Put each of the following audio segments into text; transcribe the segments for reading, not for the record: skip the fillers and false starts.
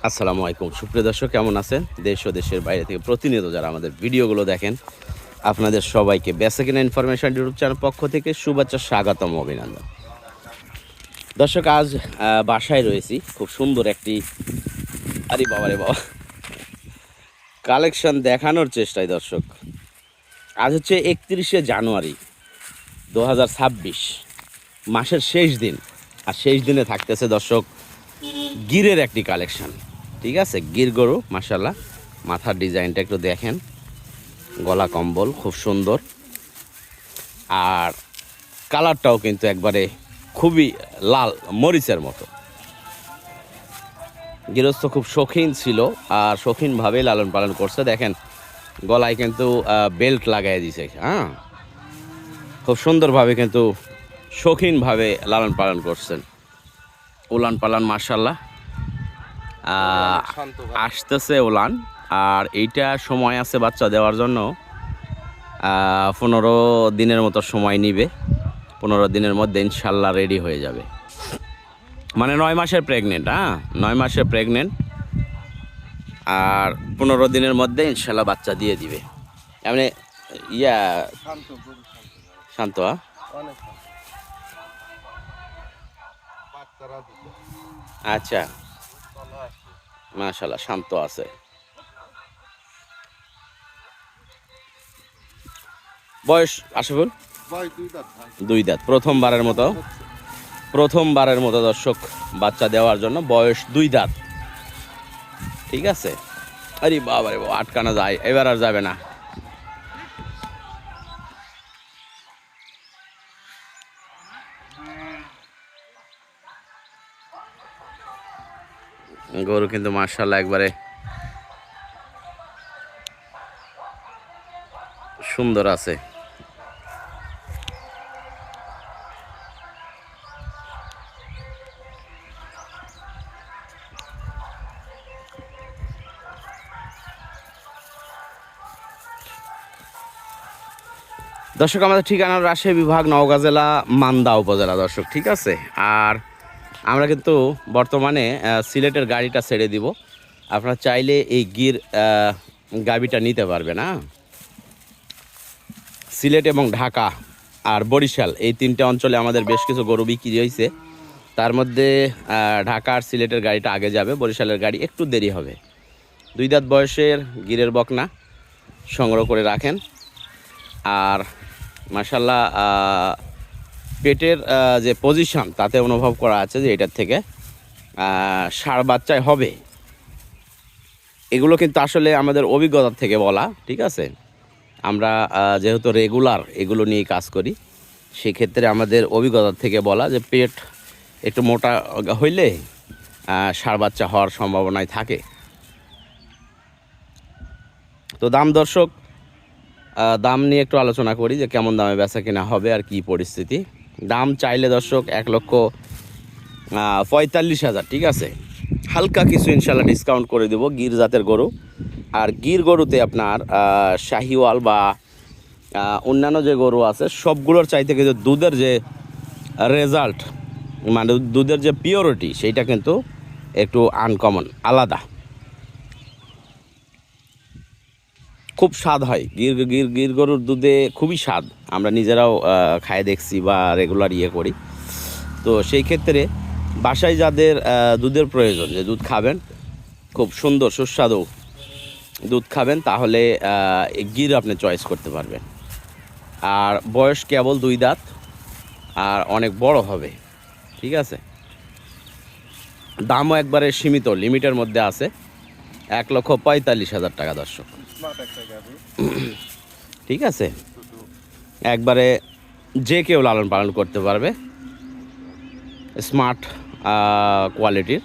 আসসালামু আলাইকুম সুপ্রিয় দর্শক, কেমন আছেন? দেশ ও দেশের বাইরে থেকে প্রতিনিয়ত যারা আমাদের ভিডিওগুলো দেখেন, আপনাদের সবাইকে বেসিক ইনফরমেশন ইউটিউব চ্যানেল পক্ষ থেকে শুভেচ্ছা, স্বাগতম, অভিনন্দন। দর্শক, আজ বাসায় রয়েছি। খুব সুন্দর একটি আরে বাবা রে বাবা কালেকশন দেখানোর চেষ্টায়। দর্শক, আজ হচ্ছে 31শে জানুয়ারি 2026, মাসের শেষ দিন। আর শেষ দিনে থাকতেছে দর্শক গিরের একটি কালেকশন। ঠিক আছে, গির গরু মাশাল্লাহ, মাথার ডিজাইনটা একটু দেখেন, গলা কম্বল খুব সুন্দর, আর কালারটাও কিন্তু একবারে খুবই লাল মরিচের মতো। গৃহস্থ খুব শৌখিন ছিল আর শৌখিনভাবে লালন পালন করছে। দেখেন গলায় কিন্তু বেল্ট লাগাই দিছে। হ্যাঁ, খুব সুন্দরভাবে কিন্তু শৌখিনভাবে লালন পালন করছেন। উলান পালান মাশাল্লাহ আসতেছে উলান। আর এইটা সময় আছে বাচ্চা দেওয়ার জন্য, 15 দিনের মতো সময় নিবে। 15 দিনের মধ্যে ইনশাল্লাহ রেডি হয়ে যাবে। মানে 9 মাসের প্রেগনেন্ট। 9 মাসের প্রেগনেন্ট, আর 15 দিনের মধ্যে ইনশাল্লাহ বাচ্চা দিয়ে দিবে। এমনি ইয়া শান্ত। আচ্ছা, মাশাল্লাহ শান্ত আছে। বয়স আশিফুল? 2 দাঁত। প্রথমবারের মতো দর্শক বাচ্চা দেওয়ার জন্য বয়স 2 দাঁত। ঠিক আছে। আরে বাবা রে বাবা, আটকানো যায়, এবার আর যাবে না। গরু কিন্তু মাশাআল্লাহ একবারে সুন্দর আছে। দর্শক, আমাদের ঠিকানা রাজশাহী বিভাগ, নওগাঁ জেলা, মান্দা উপজেলা। দর্শক, ঠিক আছে। আর আমরা কিন্তু বর্তমানে সিলেটের গাড়িটা ছেড়ে দিব। আপনারা চাইলে এই গির গাবিটা নিতে পারবেন। সিলেট এবং ঢাকা আর বরিশাল, এই 3টে অঞ্চলে আমাদের বেশ কিছু গরু বিক্রি হয়েছে। তার মধ্যে ঢাকা আর সিলেটের গাড়িটা আগে যাবে, বরিশালের গাড়ি একটু দেরি হবে। 2 দাঁত বয়সের গিরের বকনা সংগ্রহ করে রাখেন। আর মাশাল্লাহ পেটের যে পজিশন, তাতে অনুভব করা আছে যে এটার থেকে ষাঁড় বাচ্চায় হবে। এগুলো কিন্তু আসলে আমাদের অভিজ্ঞতার থেকে বলা। ঠিক আছে, আমরা যেহেতু রেগুলার এগুলো নিয়ে কাজ করি, সেক্ষেত্রে আমাদের অভিজ্ঞতার থেকে বলা যে পেট একটু মোটা হইলে ষাঁড় বাচ্চা হওয়ার সম্ভাবনায় থাকে। তো দাম দর্শক, দাম নিয়ে একটু আলোচনা করি যে কেমন দামে বেচা কিনা হবে আর কি পরিস্থিতি। দাম চাইলে দর্শক 1,45,000। ঠিক আছে, হালকা কিছু ইনশাল্লাহ ডিসকাউন্ট করে দেবো। গির জাতের গরু, আর গির গরুতে আপনার শাহিওয়াল বা অন্যান্য যে গরু আছে সবগুলোর চাইতে কিন্তু দুধের যে রেজাল্ট, মানে দুধের যে পিওরিটি, সেইটা কিন্তু একটু আনকমন, আলাদা। খুব স্বাদ হয় গির গরুর দুধে, খুবই স্বাদ। আমরা নিজেরাও খায় দেখছি বা রেগুলার করি। তো সেই ক্ষেত্রে বাসায় যাদের দুধের প্রয়োজন, যে দুধ খাবেন, খুব সুন্দর সুস্বাদু দুধ খাবেন, তাহলে গির আপনি চয়েস করতে পারবেন। আর বয়স কেবল 2 দাঁত, আর অনেক বড় হবে। ঠিক আছে, দামও একবারে সীমিত, লিমিটের মধ্যে আছে। 1,45,000 টাকা দর্শক। ঠিক আছে, একবারে যে কেউ লালন পালন করতে পারবে, স্মার্ট কোয়ালিটির।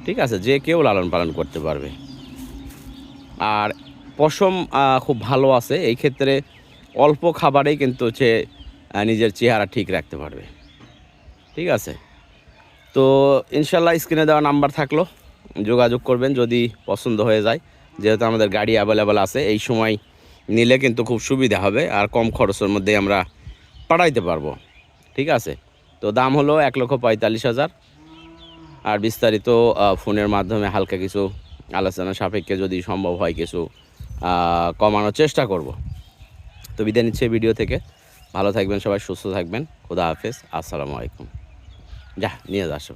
ঠিক আছে, যে কেউ লালন পালন করতে পারবে। আর পশম খুব ভালো আছে। এই ক্ষেত্রে অল্প খাবারেই কিন্তু হচ্ছে নিজের চেহারা ঠিক রাখতে পারবে। ঠিক আছে, তো ইনশাল্লাহ স্ক্রিনে দেওয়া নাম্বার থাকলো, যোগাযোগ করবেন যদি পছন্দ হয়ে যায়। যেহেতু আমাদের গাড়ি অ্যাভেলেবেল আছে, এই সময় নিলে কিন্তু খুব সুবিধা হবে, আর কম খরচের মধ্যে আমরা পাঠাইতে পারবো। ঠিক আছে, তো দাম হলো 1,45,000। আর বিস্তারিত ফোনের মাধ্যমে হালকা কিছু আলোচনা সাপেক্ষে যদি সম্ভব হয় কিছু কমানোর চেষ্টা করব। তো বিদায় নিচ্ছে ভিডিও থেকে। ভালো থাকবেন সবাই, সুস্থ থাকবেন। খোদা হাফেজ, আসসালামু আলাইকুম। যা নিয়ে যা আসো।